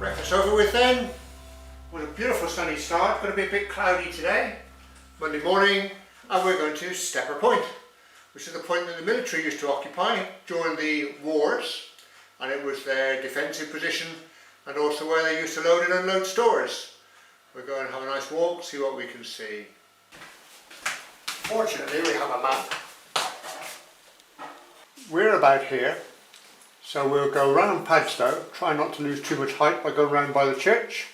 Breakfast over with then. What a beautiful sunny start. Going to be a bit cloudy today, Monday morning, and we're going to Stepper Point, which is the point that the military used to occupy during the wars, and it was their defensive position and also where they used to load and unload stores. We're going to have a nice walk, see what we can see. Fortunately, we have a map. We're about here, so we'll go round Padstow, try not to lose too much height by going round by the church.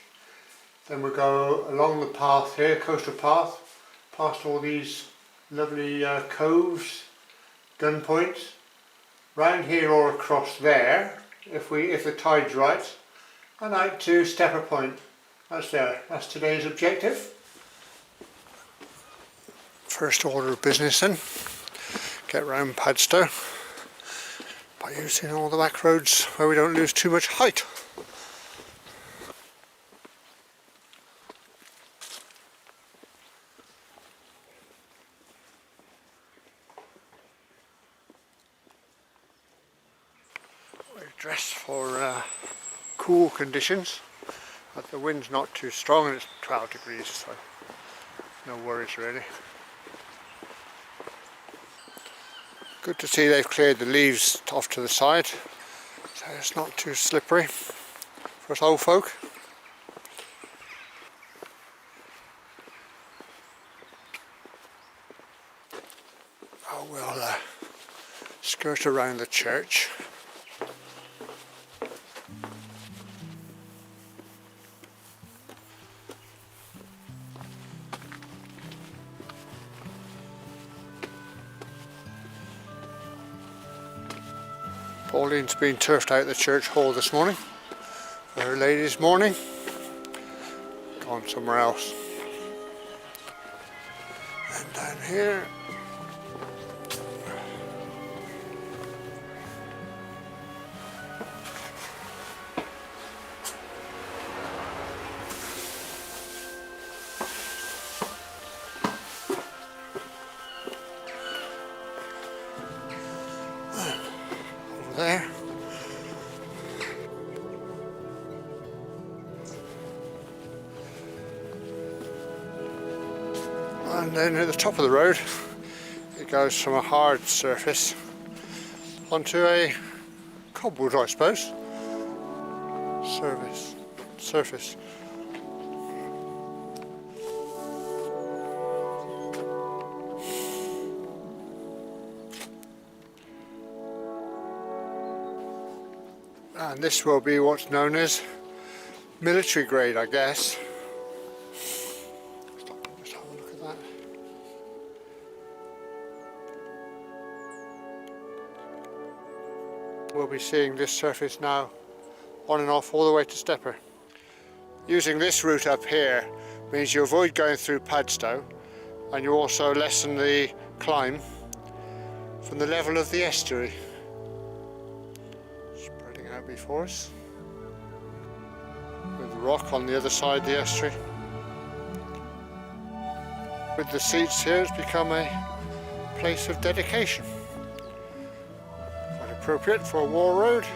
Then we'll go along the path here, coastal path, past all these lovely coves, gun points, round here or across there, if the tide's right, and out to Stepper Point. That's today's objective. First order of business then, get round Padstow by using all the back roads where we don't lose too much height. We're dressed for cool conditions, but the wind's not too strong and it's 12 degrees, so no worries really. Good to see they've cleared the leaves off to the side, so it's not too slippery for us old folk. Oh, we'll skirt around the church. Pauline's been turfed out the church hall this morning for her ladies' morning. Gone somewhere else. And down here, there. And then at the top of the road it goes from a hard surface onto a cobbled, I suppose, surface. And this will be what's known as military grade, I guess. Let's have a look at that. We'll be seeing this surface now on and off all the way to Stepper. Using this route up here means you avoid going through Padstow, and you also lessen the climb from the level of the estuary. Out before us, with the rock on the other side of the estuary. With the seats here, it's become a place of dedication. Quite appropriate for a war road.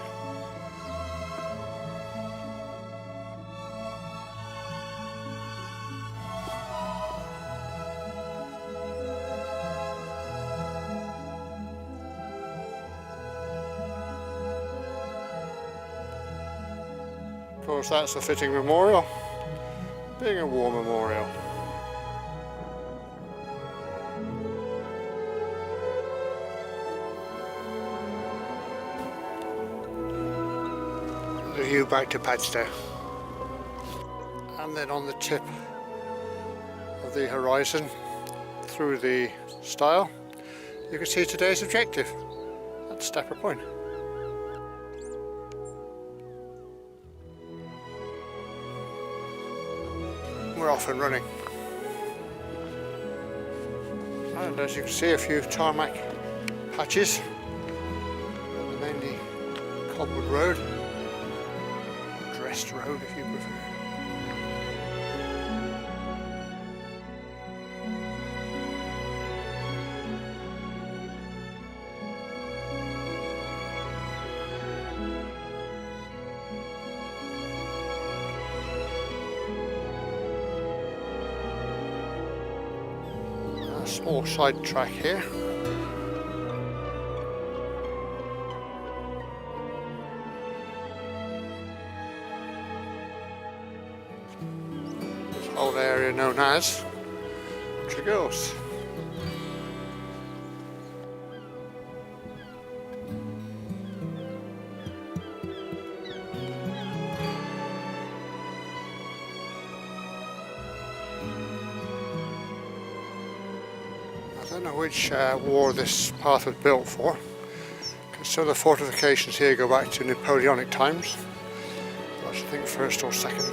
Of course, that's a fitting memorial, being a war memorial. The view back to Padstow. And then on the tip of the horizon, through the stile, you can see today's objective at Stepper Point. We're off and running, and as you can see, a few tarmac patches on the mainly cobbled road, dressed road if you prefer. small side track here. This whole area known as Tregells. I don't know which war this path was built for, because some of the fortifications here go back to Napoleonic times. I should think first or second.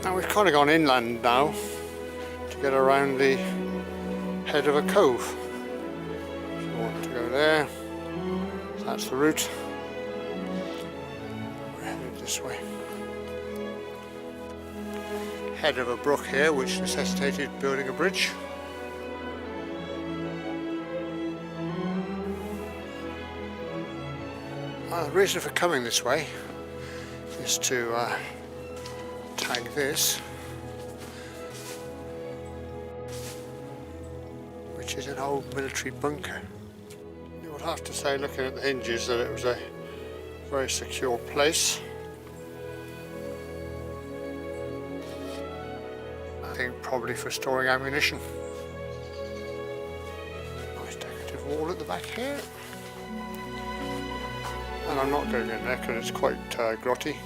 Now we've kind of gone inland now to get around the head of a cove. So we want to go there, so that's the route. We're headed this way. Head of a brook here, which necessitated building a bridge. The reason for coming this way is to tag this, which is an old military bunker. You would have to say, looking at the hinges, that it was a very secure place. I think probably for storing ammunition. Nice decorative wall at the back here. And I'm not going in there because it's quite grotty.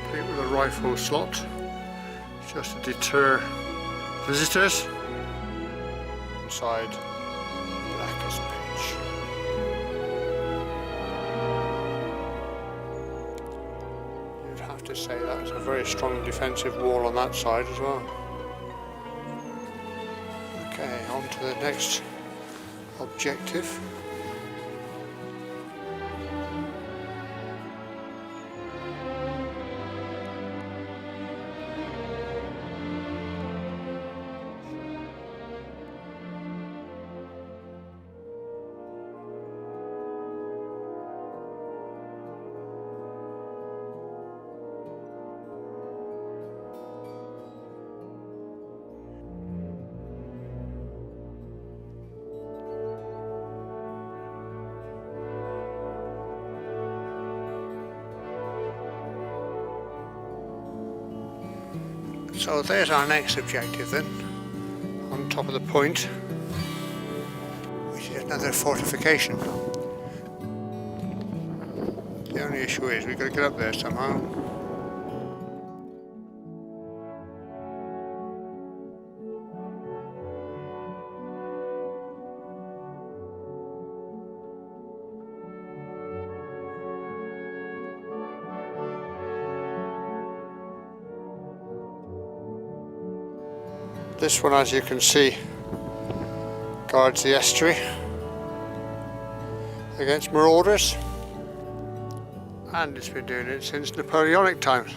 Complete with a rifle slot, just to deter visitors. Inside, black as pitch. You'd have to say that's a very strong defensive wall on that side as well. Okay, on to the next objective. So there's our next objective then, on top of the point, which is another fortification. The only issue is we've got to get up there somehow. This one, as you can see, guards the estuary against marauders, and it's been doing it since Napoleonic times.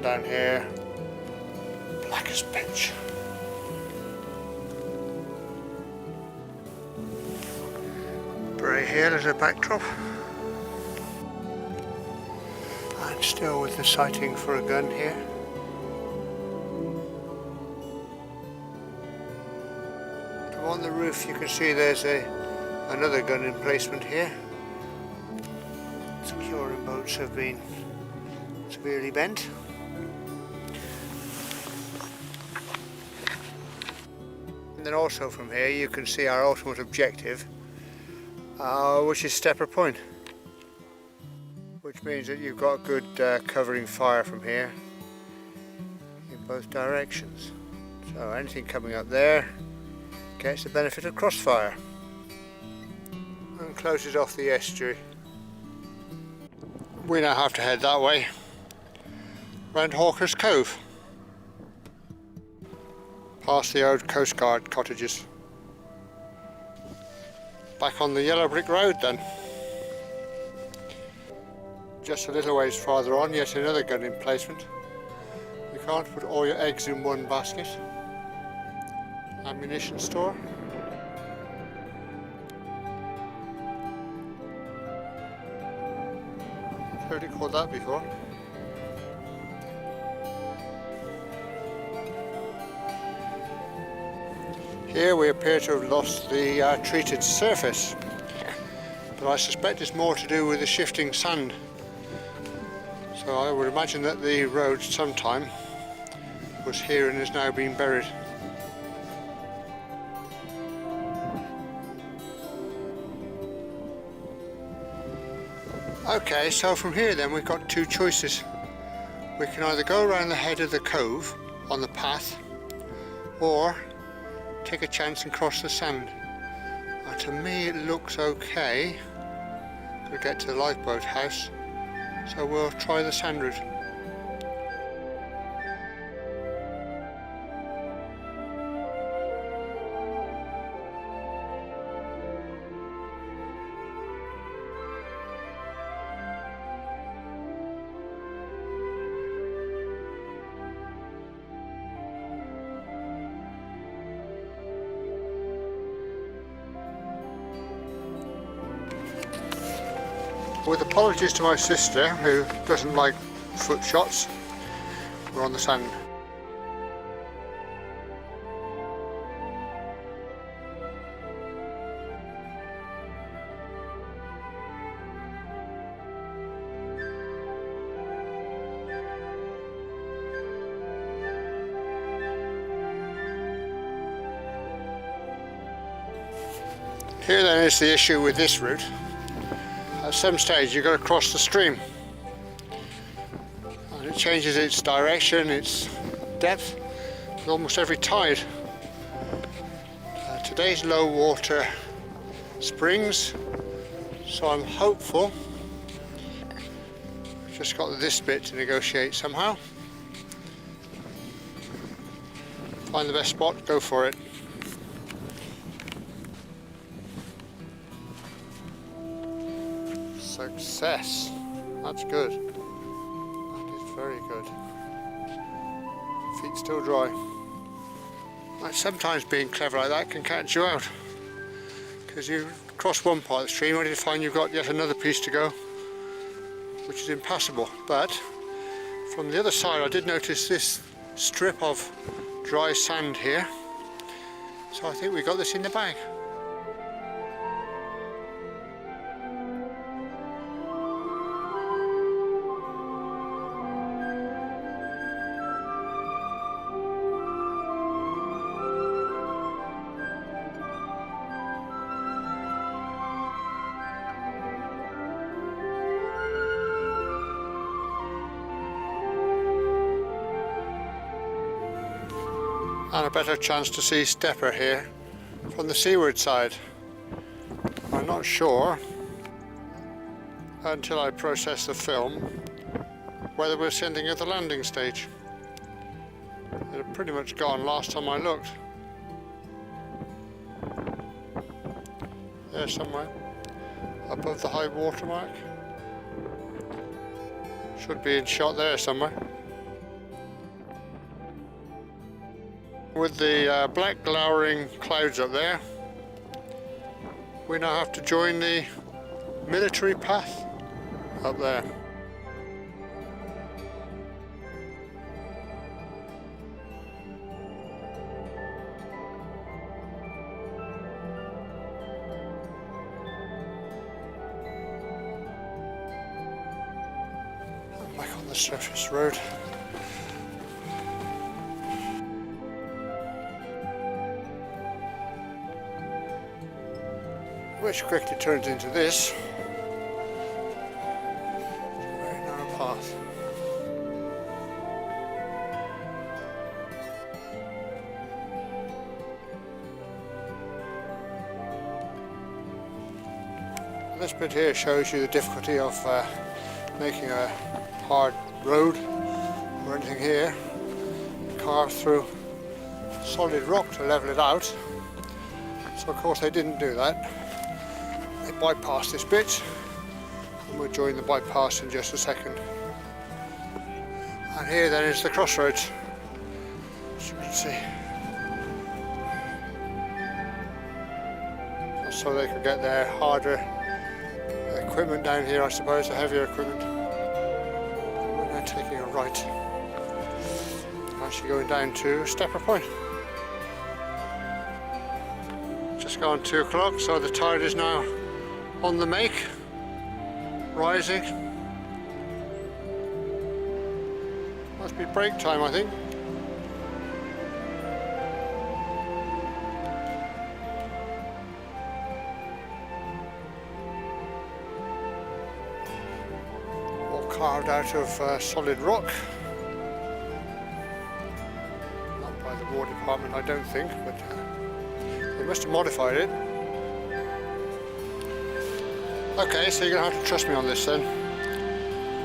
Down here, black as pitch. Bray Hill as a backdrop. Still with the sighting for a gun here. From on the roof you can see there's another gun emplacement here. Securing boats have been severely bent. And then also from here you can see our ultimate objective, which is Stepper Point. Which means that you've got good covering fire from here in both directions. So anything coming up there gets the benefit of crossfire and closes off the estuary. We now have to head that way, round Hawker's Cove, past the old Coast Guard cottages. Back on the yellow brick road then. Just a little ways farther on, yet another gun emplacement. You can't put all your eggs in one basket. Ammunition store. Heard it called that before. Here we appear to have lost the treated surface, but I suspect it's more to do with the shifting sand. So I would imagine that the road sometime was here and is now being buried. Okay, so from here then we've got two choices. We can either go around the head of the cove on the path, or take a chance and cross the sand. Now, to me it looks okay. Got to get to the lifeboat house, so we'll try the sand route. With apologies to my sister, who doesn't like foot shots, we're on the sand. Here then is the issue with this route. At some stage you've got to cross the stream, and it changes its direction, its depth with almost every tide. Today's low water springs, so I'm hopeful. Just got this bit to negotiate somehow. Find the best spot, go for it. Success. That's good. That is very good. Feet still dry. Like, sometimes being clever like that can catch you out, because you cross one part of the stream only to find you've got yet another piece to go, which is impassable. But from the other side I did notice this strip of dry sand here, so I think we got this in the bag. And a better chance to see Stepper here from the seaward side. I'm not sure until I process the film whether we're sending at the landing stage. It had pretty much gone last time I looked. There somewhere, above the high water mark. Should be in shot there somewhere. With the black glowering clouds up there, we now have to join the military path up there. I'm back on the surface road. Which quickly turns into this very narrow path. This bit here shows you the difficulty of making a hard road or anything here. Carve through solid rock to level it out. So of course they didn't do that. They bypassed this bit, and we'll join the bypass in just a second. And here then is the crossroads, as you can see. So they could get their harder equipment down here, I suppose, the heavier equipment. right. Actually going down to Stepper Point. Just gone 2 o'clock, so the tide is now on the make, rising. Must be break time, I think. All carved out of solid rock. Not by the War Department, I don't think, but they must have modified it. Okay, so you're going to have to trust me on this then.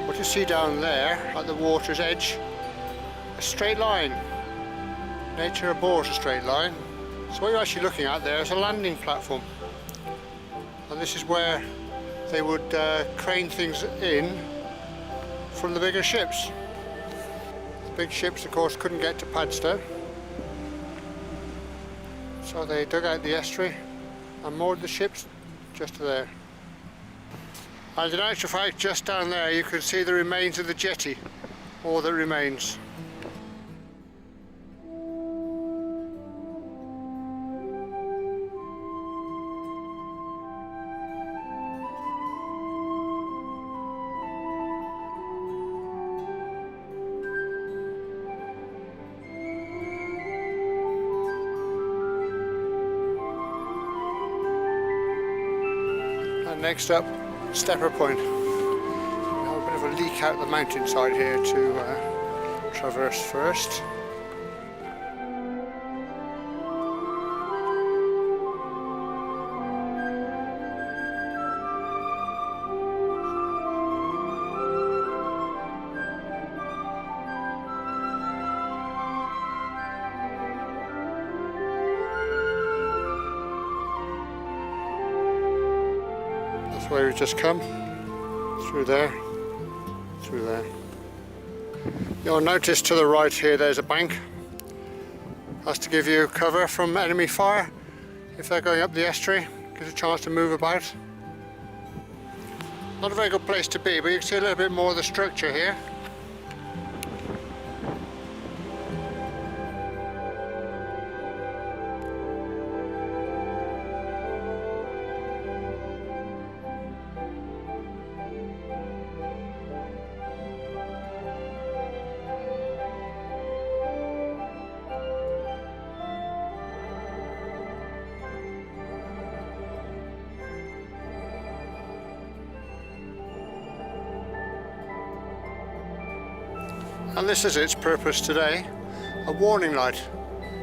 What you see down there at the water's edge, a straight line. Nature abhors a straight line. So what you're actually looking at there is a landing platform. And this is where they would crane things in from the bigger ships. The big ships, of course, couldn't get to Padstow. So they dug out the estuary and moored the ships just there. And in actual fact, just down there you can see the remains of the jetty, all that remains. And next up, Stepper Point. Now a bit of a leak out the mountainside here to traverse first. That's where we've just come. Through there. Through there. You'll notice to the right here there's a bank. That's to give you cover from enemy fire if they're going up the estuary. Gives a chance to move about. Not a very good place to be, but you can see a little bit more of the structure here. And this is its purpose today, a warning light,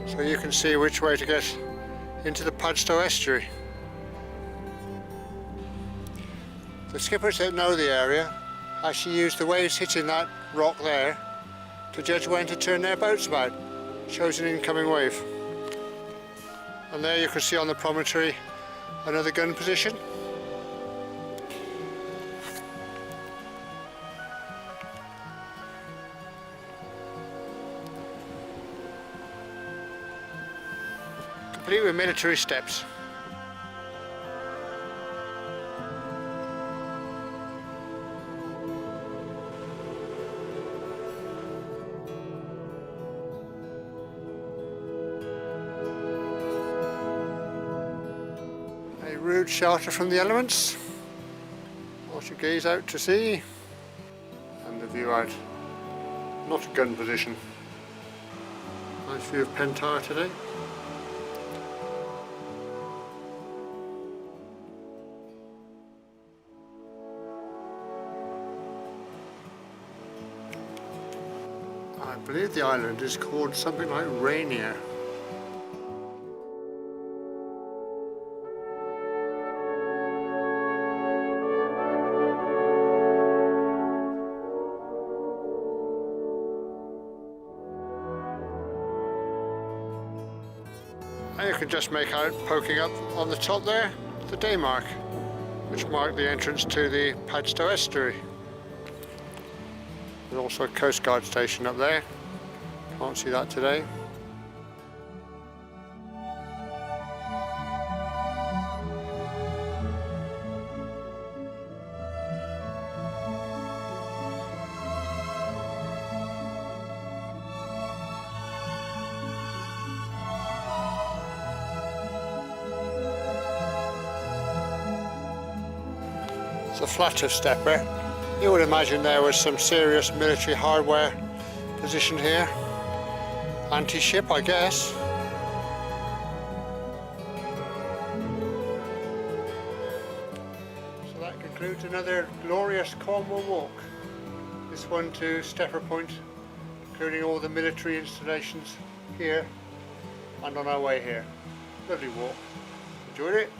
so you can see which way to get into the Padstow estuary. The skippers that know the area actually use the waves hitting that rock there to judge when to turn their boats about. Shows an incoming wave. And there you can see on the promontory another gun position. Complete with military steps. A rude shelter from the elements. Watch you gaze out to sea. And the view out. Not a gun position. Nice view of Pentire today. I believe the island is called something like Rainier. And you can just make out, poking up on the top there, the day mark, which marked the entrance to the Padstow estuary. There's also a Coast Guard station up there. Can't see that today. the flat of Stepper. You would imagine there was some serious military hardware positioned here. Anti-ship, I guess. So that concludes another glorious Cornwall walk. This one to Stepper Point, including all the military installations here and on our way here. Lovely walk. Enjoyed it?